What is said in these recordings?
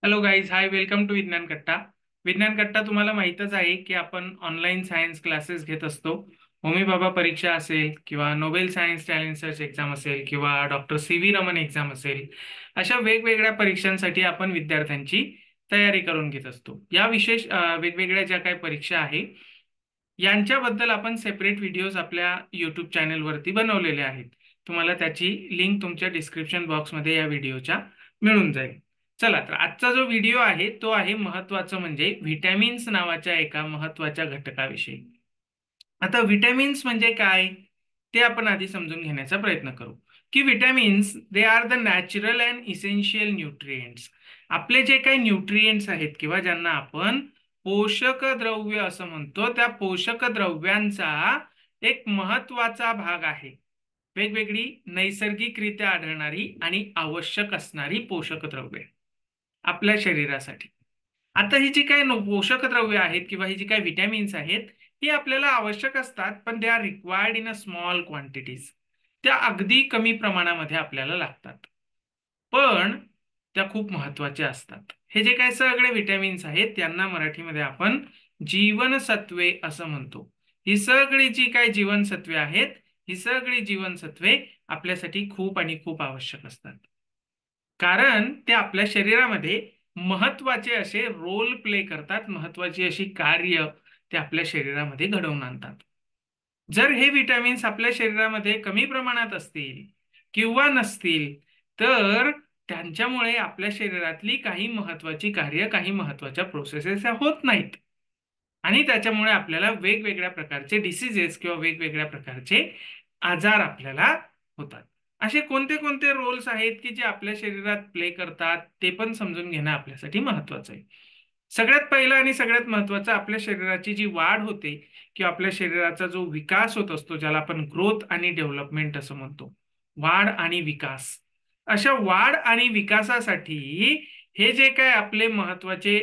Hello guys, hi, welcome to Vigyan Katta. विज्ञान कट्टा तुम्हाला माहीतच आहे की आपण ऑनलाईन सायन्स क्लासेस घेत असतो. होमी बाबा परीक्षा असेल किंवा Nobel science talent search exam असेल किंवा डॉक्टर CV रमन एक्झाम असेल, अशा वेगवेगळ्या परीक्षांसाठी आपण विद्यार्थ्यांची तयारी करून घेत असतो. या विशेष वेगवेगळ्या ज्या काही परीक्षा आहे यांच्याबद्दल आपण सेपरेट व्हिडिओज आपल्या यूट्यूब चॅनलवरती बनवलेले आहेत. तुम्हाला त्याची लिंक तुमच्या डिस्क्रिप्शन बॉक्समध्ये या व्हिडिओच्या मिळून जाईल. चला, तर आजचा जो व्हिडिओ आहे तो आहे महत्वाचं म्हणजे व्हिटॅमिन्स नावाच्या एका महत्वाच्या घटकाविषयी. आता व्हिटॅमिन्स म्हणजे काय ते आपण आधी समजून घेण्याचा प्रयत्न करू. की vitamins they are the natural and essential nutrients. आपले जे काही न्यूट्रिएंट्स आहेत किंवा ज्यांना आपण पोषक द्रव्य असं म्हणतो, त्या पोषक द्रव्यांचा एक महत्वाचा भाग आहे. वेगवेगळी नैसर्गिकरित्या आढळणारी आणि आवश्यक असणारी पोषक द्रव्ये आपल्या शरीरासाठी. आता ही जी काही पोषक द्रव्य आहेत किंवा ही जी काही विटॅमिन्स आहेत, ही आपल्याला आवश्यक असतात, पण they are required in a small quantities. त्या अगदी कमी प्रमाणामध्ये आपल्याला लागतात, पण त्या खूप महत्वाच्या असतात. हे जे काही सगळे विटॅमिन्स आहेत त्यांना मराठीमध्ये आपण जीवनसत्वे असं म्हणतो. ही सगळी जी काही जीवनसत्वे आहेत, ही सगळी जीवनसत्वे आपल्यासाठी खूप आणि खूप आवश्यक असतात, कारण ते आपल्या शरीरामध्ये महत्वाचे असे रोल प्ले करतात, महत्वाची अशी कार्य ते आपल्या शरीरामध्ये घडवून आणतात. जर हे विटॅमिन्स आपल्या शरीरामध्ये कमी प्रमाणात असतील किंवा नसतील, तर त्यांच्यामुळे आपल्या शरीरातली काही महत्वाची कार्य, काही महत्वाच्या प्रोसेसेस ह्या होत नाहीत आणि त्याच्यामुळे आपल्याला वेगवेगळ्या प्रकारचे डिसीजेस किंवा वेगवेगळ्या प्रकारचे आजार आपल्याला होतात. असे कोणते कोणते रोल्स आहेत की जे आपल्या शरीरात प्ले करतात ते पण समजून घेणं आपल्यासाठी महत्वाचं आहे. सगळ्यात पहिलं आणि सगळ्यात महत्वाचं, आपल्या शरीराची जी वाढ होते किंवा आपल्या शरीराचा जो विकास होत असतो, ज्याला आपण ग्रोथ आणि डेव्हलपमेंट असं म्हणतो, वाढ आणि विकास. अशा वाढ आणि विकासासाठी हे जे काय आपले महत्वाचे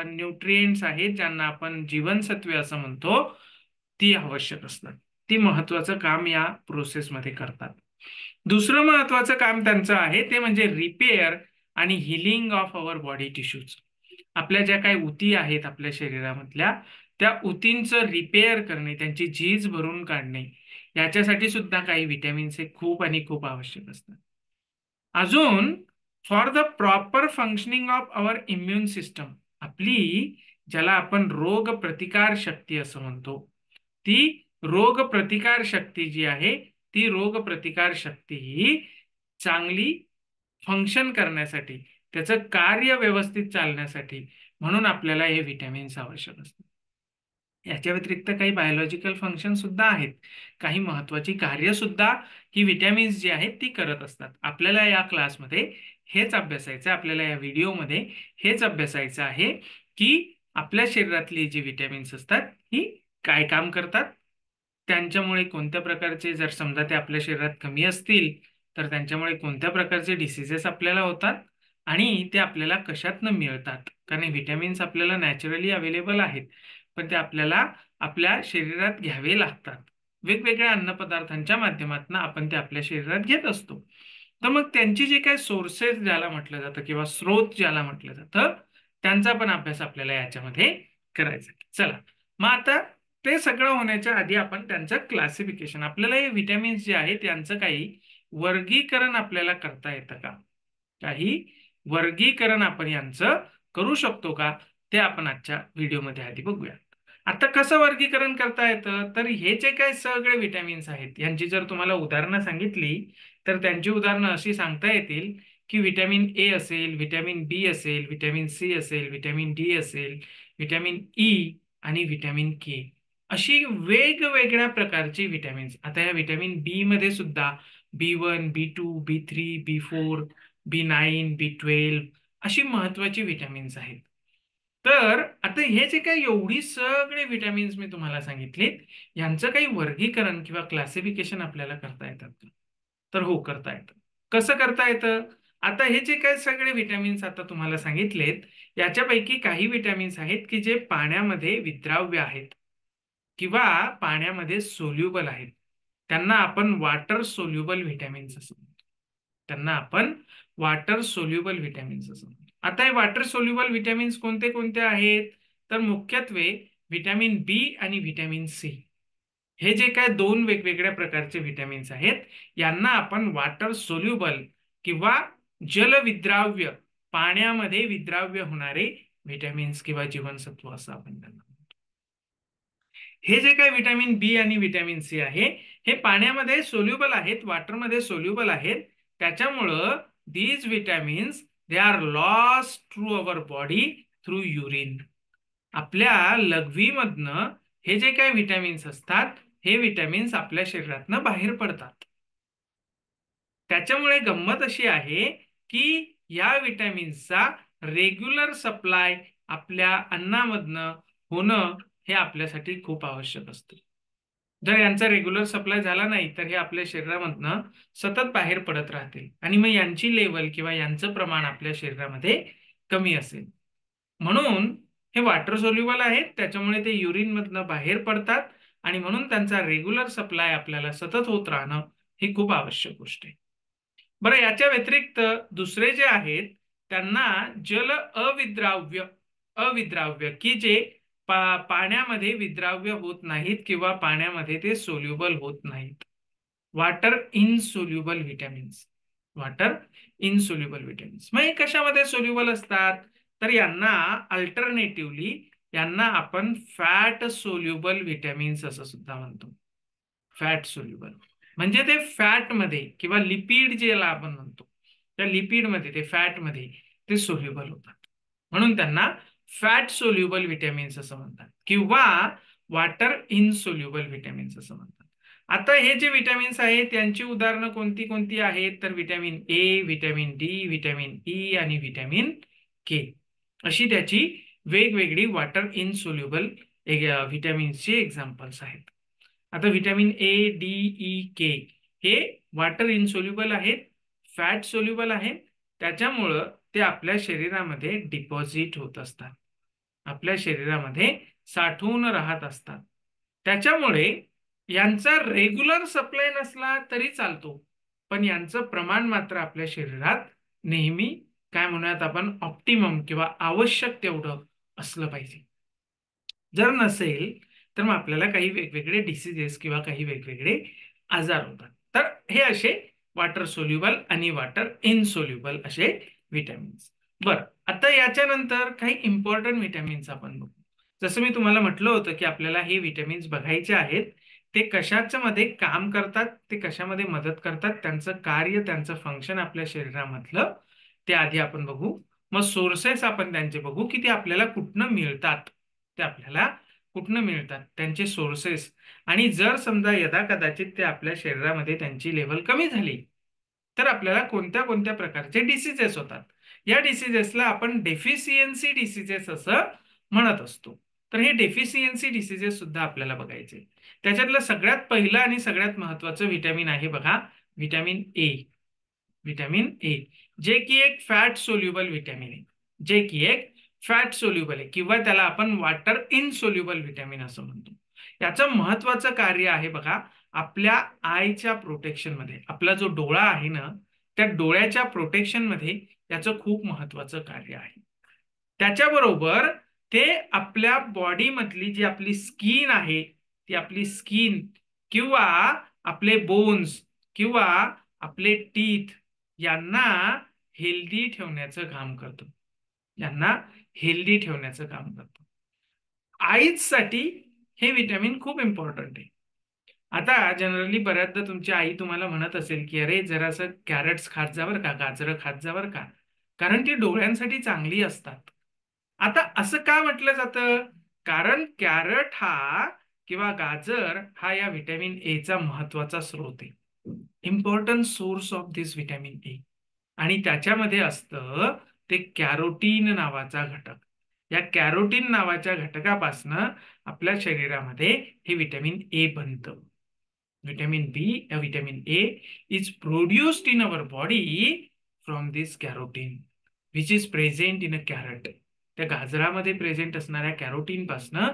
न्यूट्रिएंट्स आहेत, ज्यांना आपण जीवनसत्वे असं म्हणतो, ती आवश्यक असतात. ती महत्वाचं काम या प्रोसेसमध्ये करतात. दुसरं महत्वाचं काम त्यांचं आहे ते म्हणजे रिपेअर आणि healing of our body tissues. आपल्या ज्या काही उती आहेत आपल्या शरीरामधल्या, त्या उतींचं रिपेअर करणे, त्यांची झीज भरून काढणे, याच्यासाठी सुद्धा काही विटॅमिन्स हे खूप आणि खूप आवश्यक असतात. अजून for the proper functioning of our immune system, आपली ज्याला आपण रोग प्रतिकार शक्ती असं म्हणतो, ती रोग प्रतिकार शक्ती जी आहे, ती रोग प्रतिकार शक्ती ही चांगली फंक्शन करण्यासाठी, त्याचं कार्य व्यवस्थित चालण्यासाठी, म्हणून आपल्याला हे विटॅमिन्स आवश्यक असतात. याच्या व्यतिरिक्त काही बायोलॉजिकल फंक्शन सुद्धा आहेत, काही महत्वाची कार्य सुद्धा ही विटॅमिन्स जी आहेत ती करत असतात. आपल्याला या क्लासमध्ये हेच अभ्यासायचं, आपल्याला या व्हिडिओमध्ये हेच अभ्यासायचं आहे की आपल्या शरीरातली जी विटॅमिन्स असतात ही काय काम करतात, त्यांच्यामुळे कोणत्या प्रकारचे, जर समजा ते आपल्या शरीरात कमी असतील तर त्यांच्यामुळे कोणत्या प्रकारचे डिसीजेस आपल्याला होतात आणि ते आपल्याला कशातनं मिळतात. कारण विटॅमिन्स आपल्याला नॅचरली अवेलेबल आहेत, पण ते आपल्याला आपल्या शरीरात घ्यावे लागतात. वेगवेगळ्या अन्नपदार्थांच्या माध्यमातून आपण ते आपल्या शरीरात घेत असतो. तर मग त्यांची जे काही सोर्सेस ज्याला म्हटलं जातं किंवा स्रोत ज्याला म्हटलं जातं, त्यांचा पण अभ्यास आपल्याला याच्यामध्ये करायचा आहे. चला, मग आता ते सगळं होण्याच्या आधी आपण त्यांचं क्लासिफिकेशन, आपल्याला हे विटॅमिन्स जे आहेत यांचं काही वर्गीकरण आपल्याला करता येतं का, काही वर्गीकरण आपण यांचं करू शकतो का, ते आपण आजच्या व्हिडिओमध्ये आधी बघूया. आता कसं वर्गीकरण करता येतं, तर हे जे काही सगळे विटॅमिन्स आहेत यांची जर तुम्हाला उदाहरणं सांगितली, तर त्यांची उदाहरणं अशी सांगता येतील की व्हिटॅमिन ए असेल, व्हिटॅमिन बी असेल, व्हिटॅमिन सी असेल, व्हिटॅमिन डी असेल, व्हिटॅमिन ई आणि व्हिटॅमिन के, अशी वेगवेगळ्या प्रकारची विटॅमिन्स. आता या व्हिटॅमिन बी मध्ये सुद्धा B1, B2, B3, B4, B9, B12 अशी महत्वाची विटॅमिन्स आहेत. तर आता हे जे काही एवढी सगळे विटॅमिन्स मी तुम्हाला सांगितले, यांचं काही वर्गीकरण किंवा क्लासिफिकेशन आपल्याला करता येतात का? तर हो, करता येतं. कसं करता येतं? आता हे जे काही सगळे विटॅमिन्स आता तुम्हाला सांगितलेत, याच्यापैकी काही विटॅमिन्स आहेत की जे पाण्यामध्ये विद्राव्य आहेत किंवा पाण्यामध्ये सोल्युबल आहेत. त्यांना आपण वॉटर सोल्युबल विटॅमिन्स असं म्हणतो. त्यांना आपण वॉटर सोल्युबल विटॅमिन्स असं म्हणतो. आता हे वॉटर सोल्युबल विटॅमिन्स कोणते कोणते आहेत, तर मुख्यत्वे व्हिटॅमिन बी आणि व्हिटॅमिन सी, हे जे काय दोन वेगवेगळ्या प्रकारचे विटॅमिन्स आहेत, यांना आपण वॉटर सोल्युबल किंवा जलविद्राव्य, पाण्यामध्ये विद्राव्य होणारे विटॅमिन्स किंवा जीवनसत्व असं आपण त्यांना म्हणतो. हे जे काही व्हिटॅमिन बी आणि व्हिटॅमिन सी आहे, हे पाण्यामध्ये सोल्युबल आहेत, वॉटरमध्ये सोल्युबल आहेत. त्याच्यामुळं these vitamins they are lost through our body through urine. आपल्या लघवीमधनं हे जे काही विटॅमिन्स असतात, हे विटॅमिन्स आपल्या शरीरातनं बाहेर पडतात. त्याच्यामुळे गंमत अशी आहे की या विटॅमिन्सचा रेग्युलर सप्लाय आपल्या अन्नामधनं होणं हे आपल्यासाठी खूप आवश्यक असतं. जर यांचा रेग्युलर सप्लाय झाला नाही तर हे आपल्या शरीरामधनं सतत बाहेर पडत राहतील आणि मग यांची लेवल किंवा यांचं प्रमाण आपल्या शरीरामध्ये कमी असेल. म्हणून हे वॉटर सोल्युबल आहेत, त्याच्यामुळे ते युरिन मधनं बाहेर पडतात आणि म्हणून त्यांचा रेग्युलर सप्लाय आपल्याला सतत होत राहणं ही खूप आवश्यक गोष्ट आहे. बरं, याच्या व्यतिरिक्त दुसरे जे आहेत त्यांना जल अविद्राव्य, अविद्राव्य की जे पाण्यामध्ये विद्राव्य होत नाहीत किंवा पाण्यामध्ये ते सोल्युबल होत नाहीत, water insoluble vitamins. Water insoluble vitamins मग हे कशामध्ये सोल्युबल असतात, तर यांना अल्टरनेटिव्हली यांना आपण फॅट सोल्युबल विटॅमिन्स असं सुद्धा म्हणतो. फॅट सोल्युबल म्हणजे ते फॅट मध्ये किंवा लिपिड ज्याला आपण म्हणतो, त्या लिपिड मध्ये, ते फॅट मध्ये ते सोल्युबल होतात, म्हणून त्यांना फॅट सोल्युबल विटॅमिन्स असं म्हणतात किंवा वॉटर इनसोल्युबल विटॅमिन्स असं म्हणतात. आता हे जे विटॅमिन्स आहेत त्यांची उदाहरणं कोणती कोणती आहेत, तर vitamin A, vitamin D, vitamin E आणि व्हिटॅमिन के, अशी त्याची वेगवेगळी वॉटर इनसोल्युबल व्हिटॅमिन्सची एक्झाम्पल्स आहेत. आता व्हिटॅमिन ए, डी, ई, के हे वॉटर इनसोल्युबल आहेत, फॅट सोल्युबल आहेत. त्याच्यामुळं ते आपल्या शरीरामध्ये डिपॉझिट होत असतात, आपल्या शरीरामध्ये साठवून राहत असतात. त्याच्यामुळे यांचा रेग्युलर सप्लाय नसला तरी चालतो, पण यांचं प्रमाण मात्र आपल्या शरीरात नेहमी काय म्हणूयात आपण ऑप्टिमम किंवा आवश्यक तेवढं असलं पाहिजे. जर नसेल तर मग आपल्याला काही वेगवेगळे डिसीजेस किंवा काही वेगवेगळे आजार होतात. तर हे असे वॉटर सोल्युबल आणि वॉटर इनसोल्युबल असे विटॅमिन्स. बरं, आता याच्यानंतर काही इम्पॉर्टंट विटॅमिन्स आपण बघू. जसं मी तुम्हाला म्हटलं होतं की आपल्याला हे विटॅमिन्स बघायचे आहेत, ते कशाच्या मध्ये काम करतात, ते कशामध्ये मदत करतात, त्यांचं कार्य, त्यांचं फंक्शन आपल्या शरीरामधलं ते आधी आपण बघू. मग सोर्सेस आपण त्यांचे बघू की ते आपल्याला कुठनं मिळतात, ते आपल्याला कुठनं मिळतात त्यांचे सोर्सेस. आणि जर समजा यदा कदाचित ते आपल्या शरीरामध्ये त्यांची लेवल कमी झाली तर आपल्याला कोणत्या कोणत्या प्रकारचे डिसीजेस होतात. या डिसीजेसला आपण डेफिशियन्सी डिसीजेस असं म्हणत असतो. तर हे डेफिशियन्सी डिसीजेस सुद्धा आपल्याला बघायचे. त्याच्यातलं सगळ्यात पहिलं आणि सगळ्यात महत्वाचं व्हिटॅमिन आहे बघा, व्हिटॅमिन ए. व्हिटॅमिन ए जे की एक फॅट सोल्युबल व्हिटॅमिन आहे, जे की एक फॅट सोल्युबल आहे किंवा त्याला आपण वॉटर इनसोल्युबल व्हिटॅमिन असं म्हणतो. याचं महत्वाचं कार्य आहे बघा, आपल्या आयच्या प्रोटेक्शन मध्ये, आपला जो डोळा आहे ना त्या डोळ्याच्या प्रोटेक्शन मध्ये याचं खूप महत्वाचं कार्य आहे. त्याच्याबरोबर ते आपल्या बॉडी मधली जी आपली स्किन आहे, ती आपली स्किन किंवा आपले बोन्स किंवा आपले टीथ यांना हेल्दी ठेवण्याचं काम करतो, यांना हेल्दी ठेवण्याचं काम करतो. आईज साठी हे विटॅमिन खूप इम्पॉर्टंट आहे. आता जनरली बऱ्याचदा तुमची आई तुम्हाला म्हणत असेल की अरे जरासं कॅरेट्स खात जा बरं का, गाजरं खात जा बरं का, कारण ती डोळ्यांसाठी चांगली असतात. आता असं का म्हटलं जातं, कारण कॅरट हा किंवा गाजर हा या व्हिटॅमिन ए चा महत्वाचा स्रोत आहे, important source of this vitamin A. आणि त्याच्यामध्ये असतं ते कॅरोटीन नावाचा घटक. या कॅरोटीन नावाच्या घटकापासनं आपल्या शरीरामध्ये हे व्हिटॅमिन ए बनतं. Vitamin B, vitamin A is produced in our body from this carotene which is present in a carrot. त्या गाजरामध्ये प्रेझेंट असणाऱ्या कॅरोटीन पासनं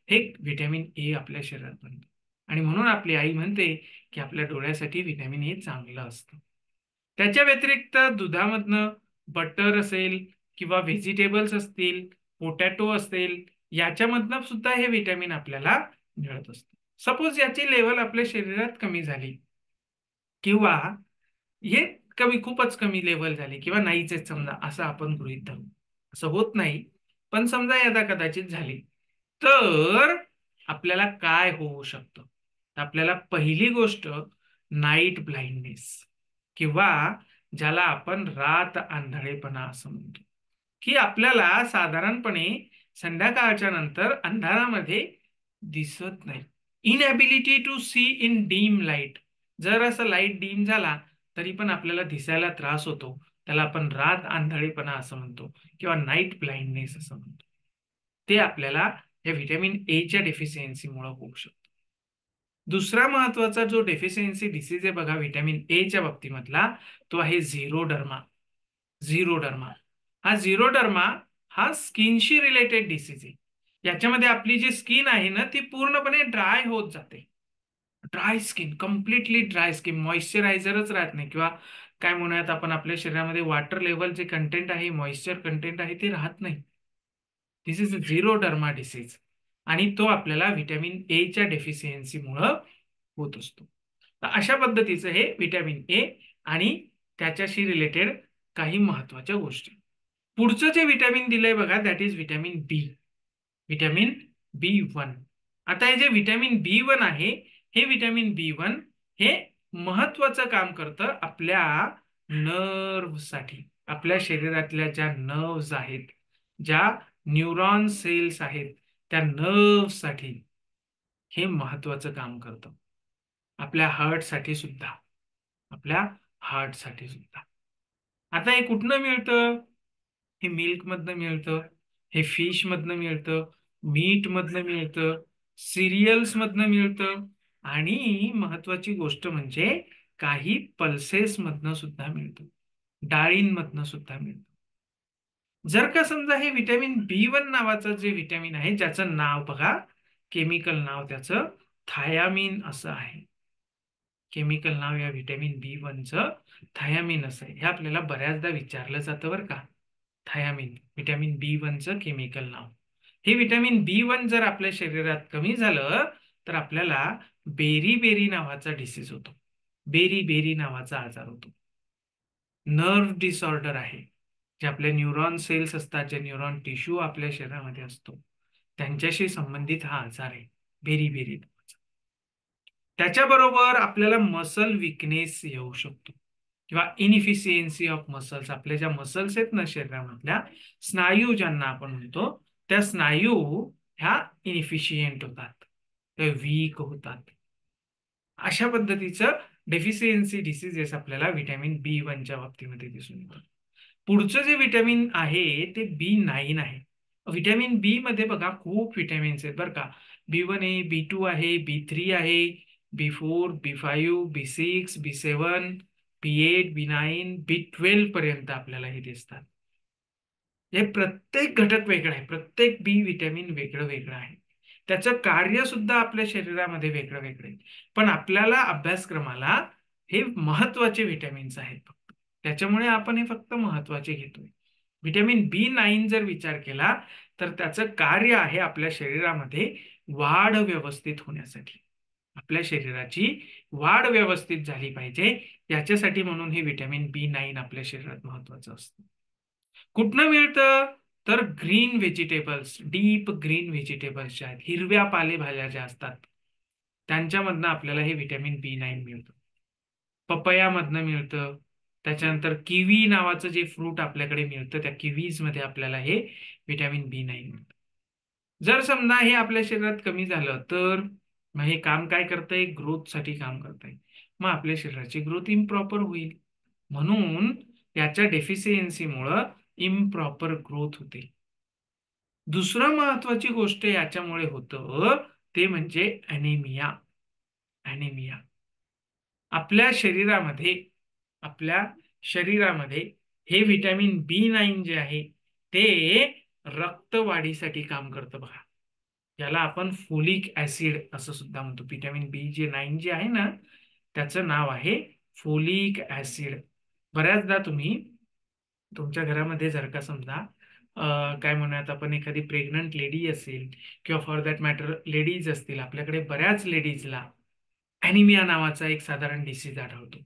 हे व्हिटॅमिन ए आपल्या शरीरात बनतं. आणि म्हणून आपली आई म्हणते की आपल्या डोळ्यासाठी व्हिटॅमिन ए चांगलं असतं. त्याच्या व्यतिरिक्त दुधामधनं बटर असेल किंवा व्हेजिटेबल्स असतील, पोटॅटो असेल, याच्यामधनं सुद्धा हे व्हिटॅमिन आपल्याला मिळत असतं. सपोज याची लेवल आपल्या शरीरात कमी झाली किंवा हे खूपच कमी लेवल झाली किंवा नाहीच आहेत समजा, असं आपण गृहीत धरू. असं होत नाही, पण समजा यदा कदाचित झाली, तर आपल्याला काय होऊ शकतं? तर आपल्याला पहिली गोष्ट नाईट ब्लाइंडनेस किंवा ज्याला आपण रात आंधळेपणा असं म्हणतो, की आपल्याला साधारणपणे संध्याकाळच्या नंतर अंधारामध्ये दिसत नाही. Inability to see in dim light. जर असं लाईट डीम झाला तरी पण आपल्याला दिसायला त्रास होतो. त्याला आपण रात आंधळेपणा असं म्हणतो किंवा नाईट ब्लाइंडनेस असं म्हणतो. ते आपल्याला या व्हिटॅमिन एच्या डेफिशियन्सीमुळे होऊ शकतं. दुसरा महत्वाचा जो डेफिशियन्सी डिसीज आहे बघा व्हिटॅमिन एच्या बाबतीमधला, तो आहे झिरोडर्मा. झिरोडर्मा झिरोडर्मा हा स्किनशी रिलेटेड डिसीज आहे. याच्यामध्ये आपली जी स्किन आहे ना, ती पूर्णपणे ड्राय होत जाते. Dry skin, completely dry skin, मॉइश्चरायझरच राहत नाही किंवा काय म्हणूयात आपण, आपल्या शरीरामध्ये वॉटर लेवल जे कंटेंट आहे, मॉइश्चर कंटेंट आहे, ते राहत नाही. दिस इज झिरोडर्मा डिसीज आणि तो आपल्याला व्हिटॅमिन एच्या डेफिशियन्सीमुळे होत असतो. तर अशा पद्धतीचं हे व्हिटॅमिन ए आणि त्याच्याशी रिलेटेड काही महत्वाच्या गोष्टी. पुढचं जे व्हिटॅमिन दिलंय बघा, that is vitamin B. Vitamin B 1. आता हे जे व्हिटॅमिन बी 1 आहे, हे व्हिटॅमिन बी 1 हे महत्वाचं काम करतं आपल्या नर्व साठी. आपल्या शरीरातल्या ज्या नर्व्स आहेत, ज्या न्यूरॉन सेल्स आहेत, त्या नर्व साठी हे महत्वाचं काम करतं. आपल्या हार्टसाठी सुद्धा. आपल्या हार्टसाठी सुद्धा. आता हे कुठनं मिळतं? हे मिल्क मधनं मिळतं, हे फिश मधनं मिळतं, मीट मधनं मिळतं, सिरियल्स मधनं मिळतं आणि महत्वाची गोष्ट म्हणजे काही पल्सेस मधनं सुद्धा मिळतं, डाळींमधनं सुद्धा मिळतं. जर का समजा हे व्हिटॅमिन बी 1 नावाचं जे व्हिटॅमिन आहे, ज्याचं नाव बघा, केमिकल नाव त्याचं थायामीन असं आहे. केमिकल नाव या व्हिटॅमिन बी 1चं थायामीन असं आहे. हे आपल्याला बऱ्याचदा विचारलं जातं बरं का. थायामीन, व्हिटॅमिन बी 1चं केमिकल नाव. हे व्हिटॅमिन बी 1 जर आपल्या शरीरात कमी झालं तर आपल्याला बेरी नावाचा डिसीज होतो. बेरी नावाचा आजार होतो. नर्व्ह डिसऑर्डर आहे. जे आपले न्यूरॉन सेल्स असतात, जे न्यूरॉन टिश्यू आपल्या शरीरामध्ये असतो, त्यांच्याशी संबंधित हा आजार आहे बेरी. त्याच्याबरोबर आपल्याला मसल विकनेस येऊ शकतो किंवा इनइफिशियन्सी ऑफ मसल्स. आपल्या ज्या मसल्स आहेत ना शरीरामधल्या, स्नायू ज्यांना आपण म्हणतो, त्या स्नायू ह्या इनइफिशियंट होतात, ते वीक होतात. अशा पद्धतीचं डेफिशियन्सी डिसीजेस आपल्याला व्हिटॅमिन बी 1च्या बाबतीमध्ये दिसून येतात. पुढचं जे व्हिटॅमिन आहे ते बी 9 आहे. व्हिटॅमिन बी मध्ये बघा खूप व्हिटॅमिन्स आहेत बरं का. बी 1 आहे, बी 2 आहे, बी 3 आहे, बी 4, बी 5, बी 6, बी 7, बी 8, बी 9, बी 12 पर्यंत आपल्याला हे दिसतात. हे प्रत्येक घटक वेगळा आहे, प्रत्येक बी व्हिटॅमिन वेगळं वेगळं आहे. त्याचं कार्य सुद्धा आपल्या शरीरामध्ये वेगळं वेगळं आहे. पण आपल्याला अभ्यासक्रमाला हे महत्वाचे व्हिटॅमिन्स आहेत फक्त. त्याच्यामुळे आपण हे फक्त महत्वाचे घेतोय. व्हिटॅमिन बी 9 जर विचार केला तर त्याचं कार्य आहे आपल्या शरीरामध्ये वाढ व्यवस्थित होण्यासाठी. आपल्या शरीराची वाढ व्यवस्थित झाली पाहिजे याच्यासाठी, म्हणून हे व्हिटॅमिन बी 9 आपल्या शरीरात महत्वाचं असतं. कुठनं मिळतं? तर green vegetables, deep green vegetables ज्या आहेत, हिरव्या पालेभाज्या ज्या असतात, त्यांच्यामधनं आपल्याला हे व्हिटॅमिन बी 9 मिळतं. पपयामधनं मिळतं. त्याच्यानंतर किवी नावाचं जे फ्रूट आपल्याकडे मिळतं, त्या किवीज मध्ये आपल्याला हे व्हिटॅमिन बी 9 मिळतं. जर समजा हे आपल्या शरीरात कमी झालं तर मग हे काम काय करतंय? ग्रोथसाठी काम करतंय. मग आपल्या शरीराची ग्रोथ इम्प्रॉपर होईल. म्हणून याच्या डेफिशियन्सीमुळं इम्प्रॉपर ग्रोथ होते. दुसरं महत्वाची गोष्ट याच्यामुळे होतं ते म्हणजे ॲनिमिया. ॲनिमिया आपल्या शरीरामध्ये, आपल्या शरीरामध्ये हे व्हिटॅमिन बी 9 जे आहे ते रक्तवाढीसाठी काम करतं बघा. याला आपण फोलिक ऍसिड असं सुद्धा म्हणतो. व्हिटॅमिन बी 9 जे आहे ना, त्याचं नाव आहे फोलिक ऍसिड. बऱ्याचदा तुम्ही तुमच्या घरामध्ये जर का समजा काय म्हणूयात आपण एखादी प्रेग्नंट लेडी असेल किंवा फॉर दॅट मॅटर लेडीज असतील, आपल्याकडे बऱ्याच लेडीजला ॲनिमिया नावाचा एक साधारण डिसीज आढळतो.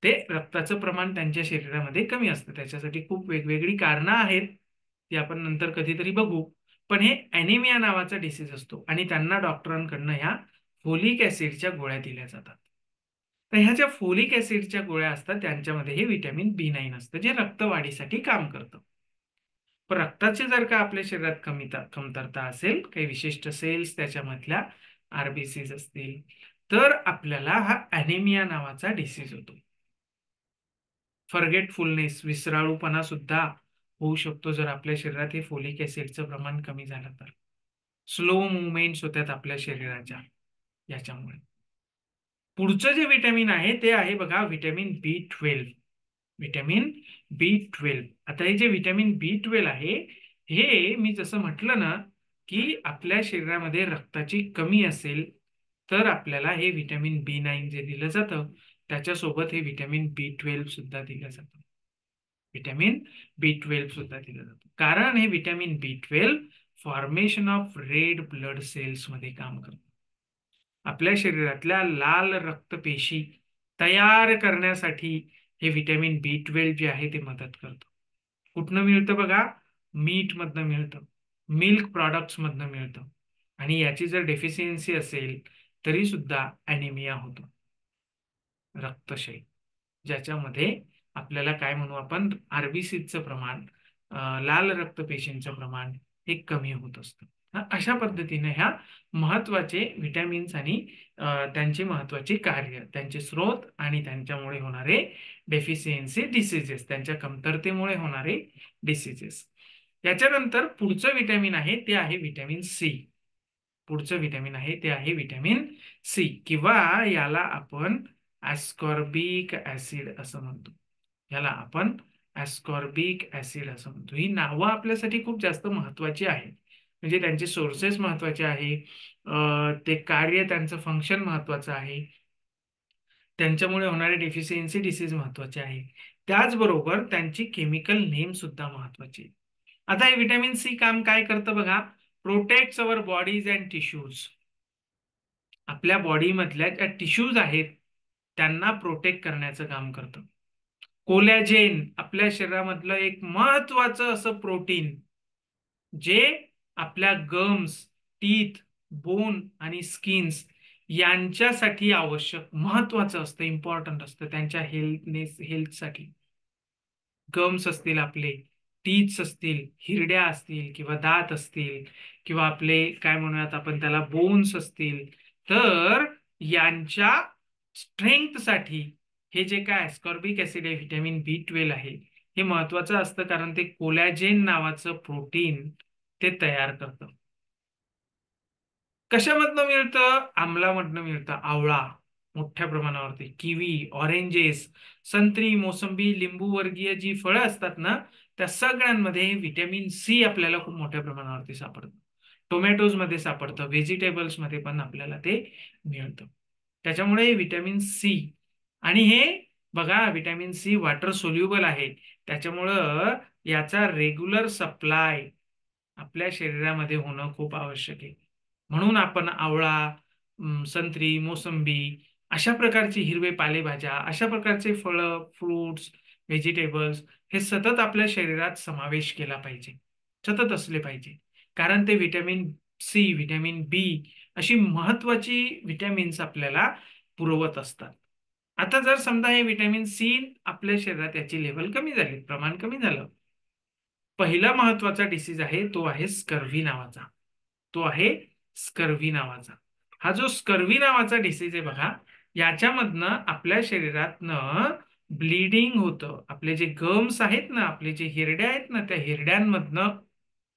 ते रक्ताचं प्रमाण त्यांच्या शरीरामध्ये कमी असतं. त्याच्यासाठी खूप वेगवेगळी कारणं आहेत, ती आपण नंतर कधीतरी बघू. पण हे ॲनिमिया नावाचा डिसीज असतो आणि त्यांना डॉक्टरांकडनं ह्या फोलिक ॲसिडच्या गोळ्या दिल्या जातात. तर ह्या ज्या फोलिक ॲसिडच्या गोळ्या असतात त्यांच्यामध्ये हे व्हिटॅमिन B9 असतं, जे रक्तवाढीसाठी काम करतं. पण रक्ताची जर का आपल्या शरीरात कमतरता असेल, काही विशिष्ट सेल्स त्याच्यामधल्या RBCs असतील, तर आपल्याला हा ॲनिमिया नावाचा डिसीज होतो. फॉरगेटफुलनेस, विसराळूपणा सुद्धा होऊ शकतो जर आपल्या शरीरात हे फोलिक ॲसिडचं प्रमाण कमी झालं तर. स्लो मुवमेंट्स होतात आपल्या शरीराच्या याच्यामुळे. पुढचं जे व्हिटॅमिन आहे ते आहे बघा व्हिटॅमिन B12. Vitamin B12. आता हे जे व्हिटॅमिन B12 आहे, हे मी जसं म्हटलं ना, की आपल्या शरीरामध्ये रक्ताची कमी असेल, तर आपल्याला हे व्हिटॅमिन B9 जे दिलं जातं, त्याच्यासोबत हे व्हिटॅमिन B12 सुद्धा दिलं जातं. व्हिटॅमिन B12 सुद्धा दिलं जातं. कारण हे vitamin B12 formation of red blood cells मध्ये काम करतं. आपल्या शरीरातल्या लाल रक्तपेशी तयार करण्यासाठी हे व्हिटॅमिन B12 जे आहे ते मदत करतं. कुठनं मिळतं बघा? मीट मधनं मिळतं, मिल्क प्रॉडक्ट्स मधनं मिळतं. आणि याची जर डेफिशियन्सी असेल तरी सुद्धा ॲनिमिया होतो, रक्तक्षय, ज्याच्यामध्ये आपल्याला काय म्हणू आपण RBCचं प्रमाण, लाल रक्तपेशींचं प्रमाण हे कमी होत असतं. अशा पद्धतीने ह्या महत्वाचे विटॅमिन्स आणि त्यांचे महत्वाचे कार्य, त्यांचे स्रोत आणि त्यांच्यामुळे होणारे डेफिशियन्सी डिसीजेस, त्यांच्या कमतरतेमुळे होणारे डिसीजेस. त्याच्यानंतर पुढचं विटॅमिन आहे ते आहे विटॅमिन सी. पुढचं विटॅमिन आहे ते आहे विटॅमिन सी, किंवा याला आपण ॲस्कॉर्बिक ऍसिड असं म्हणतो. याला आपण ॲस्कॉर्बिक ऍसिड असं म्हणतो. ही नावं आपल्यासाठी खूप जास्त महत्वाची आहेत. म्हणजे त्यांचे सोर्सेस महत्वाचे आहे, ते कार्य, त्यांचं फंक्शन महत्वाचं आहे, त्यांच्यामुळे होणारे डेफिशियन्सी डिसीज महत्वाचे आहे. त्याचबरोबर त्यांची केमिकल नेम सुद्धा महत्वाची आहे. आता हे व्हिटॅमिन सी काम काय करतं बघा? Protects our bodies and tissues. आपल्या बॉडीमधल्या ज्या टिश्यूज आहेत त्यांना प्रोटेक्ट करण्याचं काम करतं. कोलॅजेन आपल्या शरीरामधलं एक महत्वाचं असं प्रोटीन, जे आपल्या गम्स, टीथ, बोन आणि स्किन्स यांच्यासाठी आवश्यक महत्वाचं असतं, इम्पॉर्टंट असतं त्यांच्या हेल्थसाठी. गम्स असतील आपले, टीथ्स असतील, हिरड्या असतील किंवा दात असतील, किंवा आपले काय म्हणूयात आपण त्याला बोन्स असतील, तर यांच्या स्ट्रेंथसाठी हे जे काय अस्कॉर्बिक ऍसिड आहे, व्हिटॅमिन B12 आहे, हे महत्वाचं असतं, कारण ते कोलॅजेन नावाचं प्रोटीन ते तयार करतं. कशामधनं मिळतं? आम्लामधनं मिळतं. आवळा मोठ्या प्रमाणावरती, किवी, ऑरेंजेस, संत्री, मोसंबी, लिंबू वर्गीय जी फळं असतात ना, त्या सगळ्यांमध्ये व्हिटॅमिन सी आपल्याला खूप मोठ्या प्रमाणावरती सापडतं. टोमॅटोज मध्ये सापडतं, व्हेजिटेबल्स मध्ये पण आपल्याला ते मिळतं. त्याच्यामुळे व्हिटॅमिन सी, आणि हे बघा व्हिटॅमिन सी वॉटर सोल्युबल आहे, त्याच्यामुळं याचा रेग्युलर सप्लाय आपल्या शरीरामध्ये होणं खूप आवश्यक आहे. म्हणून आपण आवळा, संत्री, मोसंबी अशा प्रकारची हिरवे पालेभाज्या, अशा प्रकारचे फळं, फ्रुट्स, व्हेजिटेबल्स हे सतत आपल्या शरीरात समावेश केला पाहिजे, सतत असले पाहिजे. कारण ते व्हिटॅमिन सी, व्हिटॅमिन बी अशी महत्वाची व्हिटॅमिन्स आपल्याला पुरवत असतात. आता जर समजा हे व्हिटॅमिन सी आपल्या शरीरात याची लेवल कमी झाली, प्रमाण कमी झालं, पहिला महत्वाचा डिसीज आहे तो आहे स्कर्व्ही नावाचा. तो आहे स्कर्व्ही नावाचा. हा जो स्कर्व्ही नावाचा डिसीज आहे बघा, याच्यामधनं आपल्या शरीरातनं ब्लीडिंग होतं. आपले जे गम्स आहेत ना, आपले जे हिरड्या आहेत ना, त्या हिरड्यांमधनं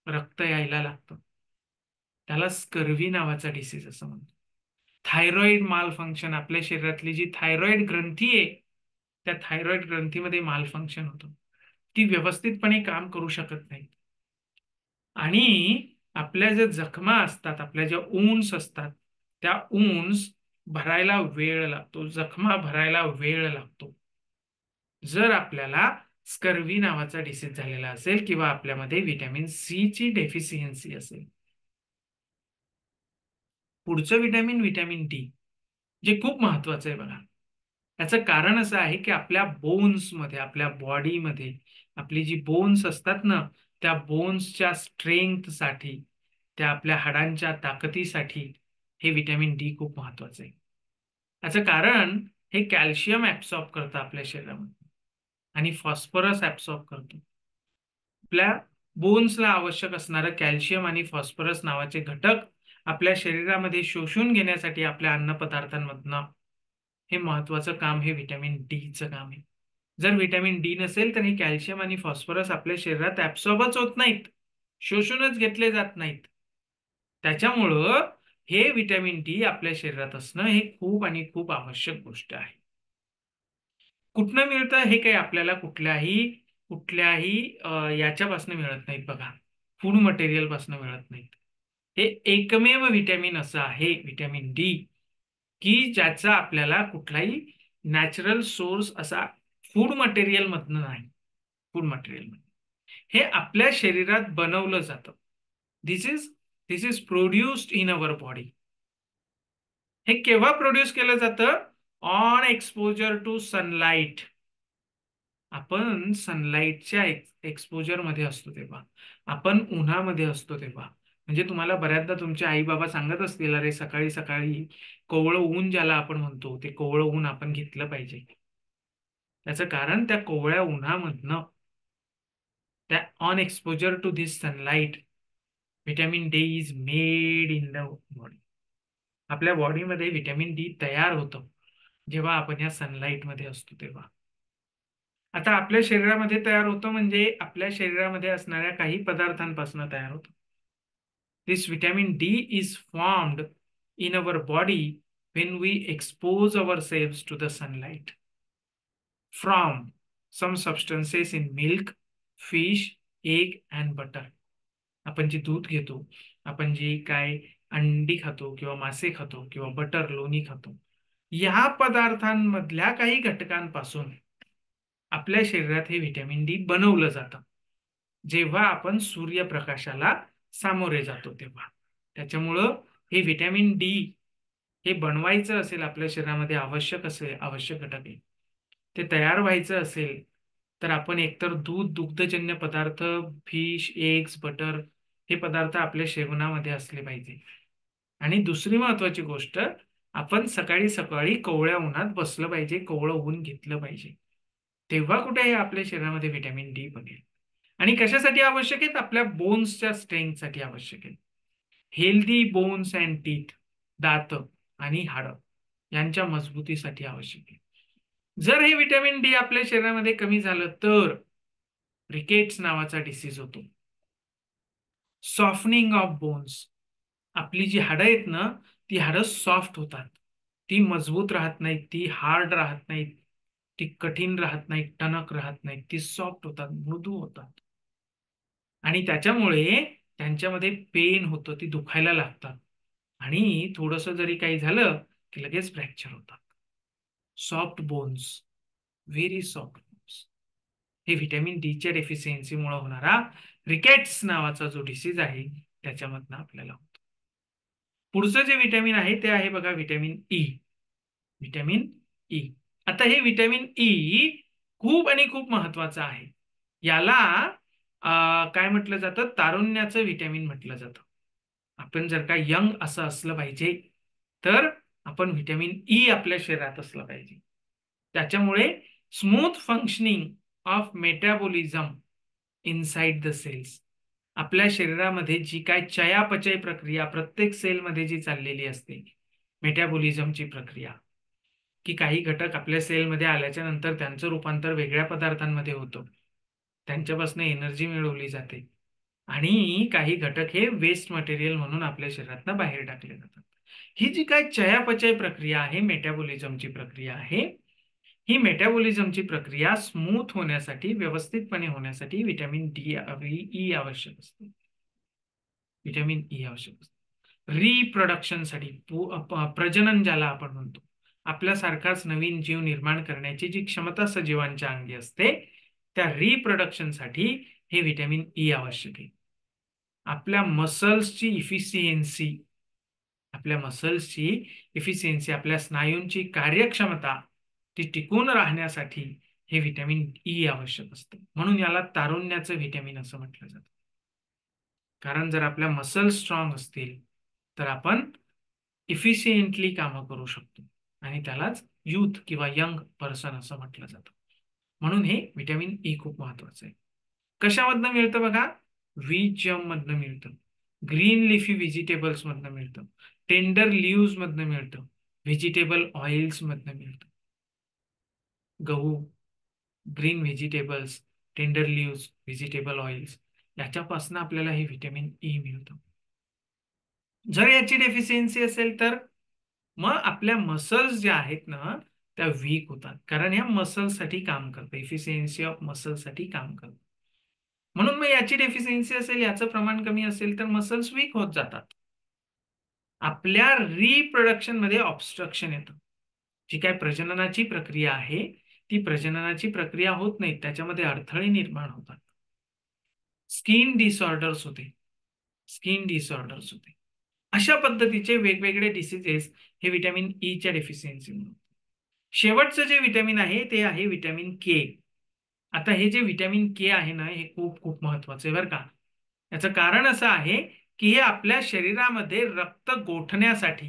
रक्त यायला लागतं. त्याला स्कर्व्ही नावाचा डिसीज असं म्हणतो. थायरॉइड माल फंक्शन, आपल्या शरीरातली जी थायरॉइड ग्रंथी आहे, त्या थायरॉइड ग्रंथीमध्ये माल फंक्शन होतं. ती व्यवस्थितपणे काम करू शकत नाही. आणि आपल्या ज्या जखमा असतात, आपल्या ज्या ऊन्स असतात, त्या ऊन्स भरायला वेळ लागतो, जखमा भरायला वेळ लागतो. जर आपल्याला स्कर्वी नावाचा डिसीज झालेला असेल किंवा आपल्यामध्ये व्हिटॅमिन सी ची डेफिशियन्सी असेल. पुढचं व्हिटॅमिन डी, जे खूप महत्वाचं आहे बघा. याचं कारण असं आहे की आपल्या बोन्समध्ये, आपल्या बॉडीमध्ये आपली जी बोन्स असतात ना, त्या बोन्सच्या स्ट्रेंथसाठी, त्या आपल्या हाडांच्या ताकदीसाठी हे व्हिटॅमिन डी खूप महत्वाचं आहे. याचं कारण हे कॅल्शियम ऍब्सॉर्ब करतं आपल्या शरीरामध्ये आणि फॉस्फरस ऍब्सॉर्ब करतो. आपल्या बोन्सला आवश्यक असणारं कॅल्शियम आणि फॉस्फरस नावाचे घटक आपल्या शरीरामध्ये शोषून घेण्यासाठी आपल्या अन्नपदार्थांमधनं हे महत्वाचं काम हे व्हिटॅमिन डीचं काम आहे. जर व्हिटॅमिन डी नसेल तर हे कॅल्शियम आणि फॉस्फरस आपल्या शरीरात ऍब्सॉर्बच होत नाहीत, शोषूनच घेतले जात नाहीत. त्याच्यामुळं हे व्हिटॅमिन डी आपल्या शरीरात असणं हे खूप आणि खूप आवश्यक गोष्ट आहे. कुठनं मिळतं हे काही आपल्याला कुठल्याही कुठल्याही याच्यापासून मिळत नाहीत बघा, फूड मटेरियल पासून मिळत नाहीत. हे एकमेव व्हिटॅमिन असं आहे व्हिटॅमिन डी की ज्याचा आपल्याला कुठलाही नॅचरल सोर्स असा फूड मटेरियल मधनं नाही. फूड मटेरियल हे आपल्या शरीरात बनवलं जातं. This is this is produced in our body. हे केव्हा प्रोड्यूस केलं जातं? On exposure to sunlight. आपण सनलाइटच्या एक्सपोजर मध्ये असतो तेव्हा, आपण उन्हामध्ये असतो तेव्हा. म्हणजे तुम्हाला बऱ्याचदा तुमचे आई बाबा सांगत असतील, अरे सकाळी सकाळी कोवळं ऊन ज्याला आपण म्हणतो, ते कोवळं ऊन आपण घेतलं पाहिजे. त्याचं कारण त्या कोवळ्या उन्हामधनं, त्या on exposure to this sunlight, vitamin D is made in the body. आपल्या बॉडीमध्ये व्हिटॅमिन डी तयार होतं जेव्हा आपण या सनलाइट मध्ये असतो तेव्हा. आता आपल्या शरीरामध्ये तयार होतं म्हणजे आपल्या शरीरामध्ये असणाऱ्या काही पदार्थांपासून तयार होतं. This vitamin D is formed in our body when we expose ourselves to the sunlight from some substances in milk, fish, egg and butter. आपण जे दूध घेतो, आपण जे काय अंडी खातो किंवा मासे खातो किंवा बटर लोणी खातो, या पदार्थांमधल्या काही घटकांपासून आपल्या शरीरात हे व्हिटॅमिन डी बनवलं जातं जेव्हा आपण सूर्यप्रकाशाला सामोरे जातो तेव्हा. त्याच्यामुळं हे व्हिटॅमिन डी हे बनवायचं असेल आपल्या शरीरामध्ये आवश्यक घटक आहे, ते तयार व्हायचं असेल तर आपण एकतर दूध, दुग्धजन्य पदार्थ, फिश, एग्स, बटर हे पदार्थ आपल्या सेवनामध्ये असले पाहिजे. आणि दुसरी महत्वाची गोष्ट, आपण सकाळी सकाळी कोवळ्या उन्हात बसलं पाहिजे, कोवळं ऊन घेतलं पाहिजे. तेव्हा कुठे हे आपल्या शरीरामध्ये व्हिटॅमिन डी बनेल. आणि कशासाठी आवश्यक आहेत? आपल्या बोन्सच्या स्ट्रेंथसाठी आवश्यक आहेत. हेल्दी बोन्स अँड टीथ, दात आणि हाडं यांच्या मजबूतीसाठी आवश्यक आहे. जर हे व्हिटॅमिन डी आपल्या शरीरामध्ये कमी झालं तर रिकेट्स नावाचा डिसीज होतो. सॉफ्टनिंग ऑफ बोन्स, आपली जी हाडं आहेत ना, ती हाडं सॉफ्ट होतात, ती मजबूत राहत नाहीत, ती हार्ड राहत नाहीत, ती कठीण राहत नाहीत, टणक राहत नाहीत, ती सॉफ्ट होतात, मृदू होतात. आणि त्याच्यामुळे त्यांच्यामध्ये पेन होतं, ती दुखायला लागतात आणि थोडंसं जरी काही झालं की लगेच फ्रॅक्चर होतात. Soft bones, very soft bones, हे व्हिटॅमिन डीच्या डेफिशियन्सीमुळे होणारा रिकेट्स नावाचा जो डिसीज आहे त्याच्यामधनं आपल्याला होतो. पुढचं जे व्हिटॅमिन आहे ते आहे बघा व्हिटॅमिन ई. व्हिटॅमिन ई, आता हे व्हिटॅमिन ई खूप आणि खूप महत्वाचं आहे. याला काय म्हटलं जातं? तारुण्याचं व्हिटॅमिन म्हटलं जातं. आपण जर का यंग असं असलं पाहिजे तर आपण व्हिटॅमिन ई आपल्या शरीरात असलं पाहिजे. त्याच्यामुळे smooth functioning of metabolism inside the cells, आपल्या शरीरामध्ये जी काय चयापचय प्रक्रिया प्रत्येक सेलमध्ये जी चाललेली असते, मेटाबॉलिझमची प्रक्रिया, की काही घटक आपल्या सेलमध्ये आल्याच्या नंतर त्यांचं रूपांतर वेगळ्या पदार्थांमध्ये होतं, त्यांच्यापासून एनर्जी मिळवली जाते आणि काही घटक हे वेस्ट मटेरियल म्हणून आपल्या शरीरातून बाहेर टाकले जातात. ही जी काय चयापचय प्रक्रिया आहे, मेटाबॉलिझमची प्रक्रिया आहे, ही मेटाबॉलिझमची प्रक्रिया स्मूथ होण्यासाठी, व्यवस्थितपणे होण्यासाठी व्हिटॅमिन डी ई आवश्यक असते. व्हिटॅमिन ई आवश्यक असते. रिप्रोडक्शनसाठी, प्रजनन ज्याला आपण म्हणतो, आपल्यासारखाच नवीन जीव निर्माण करण्याची जी क्षमता सजीवांच्या अंगी असते त्या रिप्रोडक्शनसाठी हे व्हिटॅमिन ई आवश्यक आहे. आपल्या मसल्सची इफिशियन्सी आपल्या स्नायूंची कार्यक्षमता ती टिकून राहण्यासाठी हे व्हिटॅमिन ई आवश्यक असतं. म्हणून याला तारुण्याचं व्हिटॅमिन असं म्हटलं जातं. कारण जर आपल्या मसल्स स्ट्रॉंग असतील तर आपण इफिशियंटली कामं करू शकतो आणि त्यालाच युथ किंवा यंग पर्सन असं म्हटलं जातं. म्हणून हे व्हिटॅमिन ई खूप महत्वाचं आहे. कशामधनं मिळतं बघा? व्हीट जम मधनं मिळतं, ग्रीन लिफी व्हेजिटेबल्स मधनं मिळतं, टेंडर लिव्हज मधनं मिळतं, व्हेजिटेबल ऑइल्स मधनं मिळतं. गहू, green vegetables, tender leaves, vegetable oils याच्यापासून आपल्याला हे व्हिटॅमिन ई मिळतं. जर याची डेफिशियन्सी असेल तर मग आपल्या मसल्स ज्या आहेत ना त्या वीक होतात, कारण ह्या मसल्ससाठी काम करतं, इफिशियन्सी ऑफ मसल्ससाठी काम करतं. म्हणून मग याची डेफिशियन्सी असेल, याचं प्रमाण कमी असेल तर मसल्स वीक होत जातात. आपल्या रिप्रोडक्शन मध्ये ऑब्स्ट्रक्शन येतं. जी काय प्रजननाची प्रक्रिया आहे ती प्रजननाची प्रक्रिया होत नाही, त्याच्यामध्ये अडथळे निर्माण होतात. स्किन डिसऑर्डर्स होते. अशा पद्धतीचे वेगवेगळे डिसीजेस हे व्हिटॅमिन ई च्या डेफिशियन्सीमुळे. शेवटचं जे व्हिटॅमिन आहे ते आहे व्हिटॅमिन के. आता हे जे व्हिटॅमिन के आहे ना हे खूप खूप महत्वाचं आहे बरं का. याचं कारण असं आहे की हे आपल्या शरीरामध्ये रक्त गोठण्यासाठी,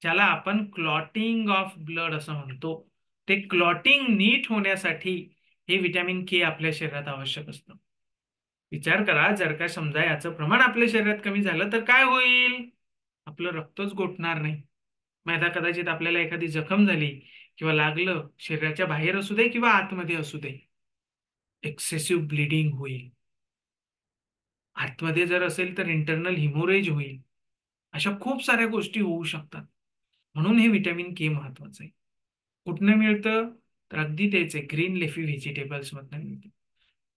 ज्याला आपण क्लॉटिंग ऑफ ब्लड असं म्हणतो, ते क्लॉटिंग नीट होण्यासाठी हे व्हिटॅमिन के आपल्या शरीरात आवश्यक असतं. विचार करा, जर का समजा याचं प्रमाण आपल्या शरीरात कमी झालं तर काय होईल? आपलं रक्तच गोठणार नाही. मग आता कदाचित आपल्याला एखादी जखम झाली किंवा लागलं, शरीराच्या बाहेर असू दे किंवा आतमध्ये असू दे, एक्सेसिव्ह ब्लिडिंग होईल. आतमध्ये जर असेल तर इंटरनल हिमोरेज होईल. अशा खूप साऱ्या गोष्टी होऊ शकतात. म्हणून हे व्हिटॅमिन के महत्वाचं आहे. कुठनं मिळतं? तर अगदी तेच आहे, ग्रीन लेफी व्हेजिटेबल्स मधनं मिळतं,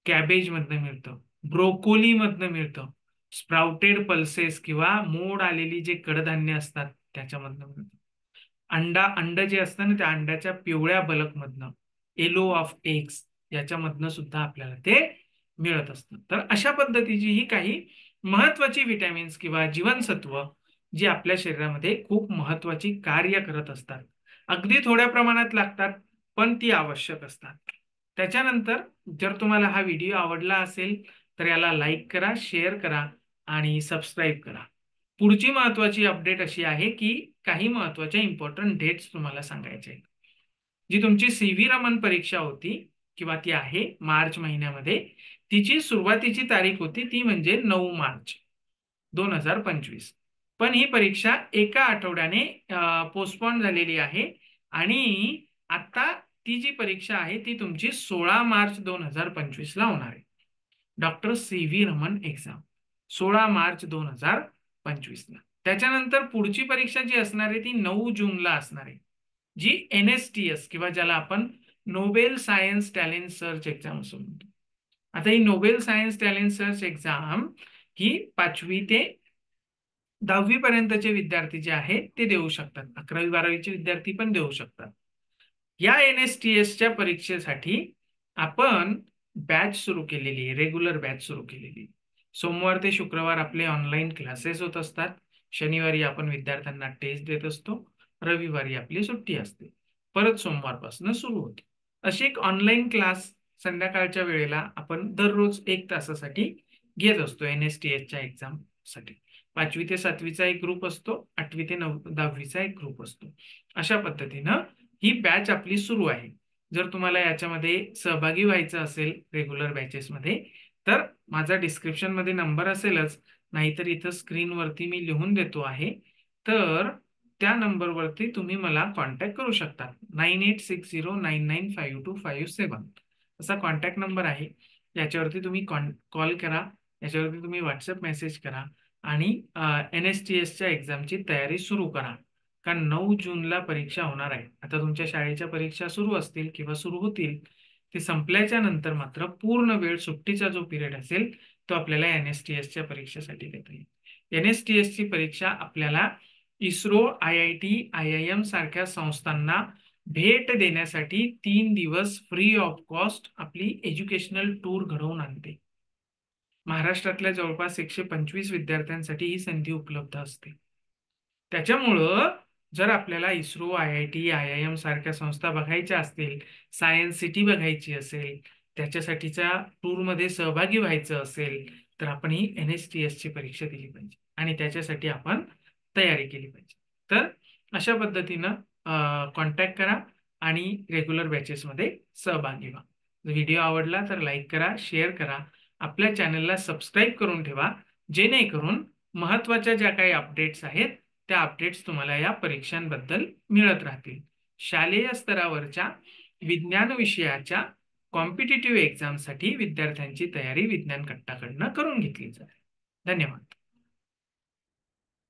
कॅबेज मधनं मिळतं, ब्रोकोली मधनं मिळतं, स्प्राउटेड पल्सेस किंवा मोड आलेली जे कडधान्य असतात त्याच्यामधनं मिळतं. अंड जे असतं ना त्या अंड्याच्या पिवळ्या बलकमधनं, येलो ऑफ एग्स याच्यामधनं सुद्धा आपल्याला ते मिळत असतं. तर अशा पद्धतीची ही काही महत्वाची विटॅमिन्स किंवा जीवनसत्व जी आपल्या शरीरामध्ये खूप महत्वाची कार्य करत असतात. अगदी थोड्या प्रमाणात लागतात पण ती आवश्यक असतात. त्याच्यानंतर जर तुम्हाला हा व्हिडिओ आवडला असेल तर याला लाईक करा, शेअर करा आणि सबस्क्राईब करा. पुढची महत्वाची अपडेट अशी आहे की काही महत्वाच्या इम्पॉर्टंट डेट्स तुम्हाला सांगायचे आहेत. जी तुमची सीव्ही रमन परीक्षा होती किंवा ती आहे मार्च महिन्यामध्ये, तिची सुरुवातीची तारीख होती ती म्हणजे 9 मार्च 2025. पण ही परीक्षा एका आठवड्याने पोस्टपोन झालेली आहे आणि आता ती जी परीक्षा आहे ती तुमची 16 मार्च 2025 ला होणार आहे. Doctor C V Raman exam 16 March 2025 ला. त्याच्यानंतर पुढची परीक्षा जी असणार आहे ती 9 जूनला असणार आहे, जी NSTS किंवा ज्याला आपण Nobel science talent search exam असं म्हणतो. आता ही Nobel science talent search exam ही 5वी ते 10वी पर्यंतचे विद्यार्थी जे आहेत ते देऊ शकतात. 11वी 12वीचे विद्यार्थी पण देऊ शकतात. या NSTSच्या परीक्षेसाठी आपण बॅच सुरू केलेली आहे, रेग्युलर बॅच सुरू केलेली. सोमवार ते शुक्रवार आपले ऑनलाईन क्लासेस होत असतात. शनिवारी आपण विद्यार्थ्यांना टेस्ट देत असतो. रविवारी आपली सुट्टी असते. परत सोमवारपासून सुरू होते. अशी एक ऑनलाईन क्लास संध्याकाळच्या वेळेला आपण दररोज 1 तासासाठी घेत असतो NSTSच्या एक्झाम साठी. 5वी ते 7वीचा एक ग्रुप असतो, 8वी ते 10वीचा एक ग्रुप असतो. अशा पद्धतीनं ही बॅच आपली सुरू आहे. जर तुम्हाला याच्यामध्ये सहभागी व्हायचं असेल रेग्युलर बॅचेसमध्ये तर माझा डिस्क्रिप्शन मध्ये नंबर असेलच, नाहीतर इथं स्क्रीनवरती मी लिहून देतो आहे. तर त्या नंबरवरती तुम्ही मला कॉन्टॅक्ट करू शकता. 9860995257 असा कॉन्टॅक्ट नंबर आहे. याच्यावरती तुम्ही कॉल करा, याच्यावरती तुम्ही व्हॉट्सअप मेसेज करा आणि NSTSच्या एक्झामची तयारी सुरू करा. कारण 9 जूनला परीक्षा होणार आहे. आता तुमच्या शाळेच्या परीक्षा सुरू असतील किंवा सुरू होतील, ते संपल्याच्या नंतर मात्र पूर्ण वेळ सुट्टीचा जो पिरियड असेल तो आपल्याला NSTSच्या परीक्षेसाठी देता येईल. NSTSची परीक्षा आपल्याला इस्रो, IIT, IIM सारख्या संस्थांना भेट देण्यासाठी 3 दिवस फ्री ऑफ कॉस्ट आपली एज्युकेशनल टूर घडवून आणते. महाराष्ट्रातल्या जवळपास 125 विद्यार्थ्यांसाठी ही संधी उपलब्ध असते. त्याच्यामुळं जर आपल्याला इस्रो, IIT, IIM सारख्या संस्था बघायच्या असतील, सायन्स सिटी बघायची असेल, त्याच्यासाठीच्या टूरमध्ये सहभागी व्हायचं असेल, तर आपण ही NSTS ची परीक्षा दिली पाहिजे आणि त्याच्यासाठी आपण तयारी केली पाहिजे. तर अशा पद्धतीनं कॉन्टॅक्ट करा आणि रेग्युलर बॅचेसमध्ये सहभागी व्हा. व्हिडिओ आवडला तर लाईक करा, शेअर करा. आपल्या चॅनलला सबस्क्राईब करून ठेवा, जेणेकरून महत्त्वाच्या ज्या काही अपडेट्स आहेत त्या अपडेट्स तुम्हाला या परीक्षांबद्दल मिळत राहतील. शालेय स्तरावरच्या विज्ञान विषयाच्या कॉम्पिटिटिव्ह एक्झामसाठी विद्यार्थ्यांची तयारी विज्ञान कट्टाकडनं करून घेतली जाते. धन्यवाद.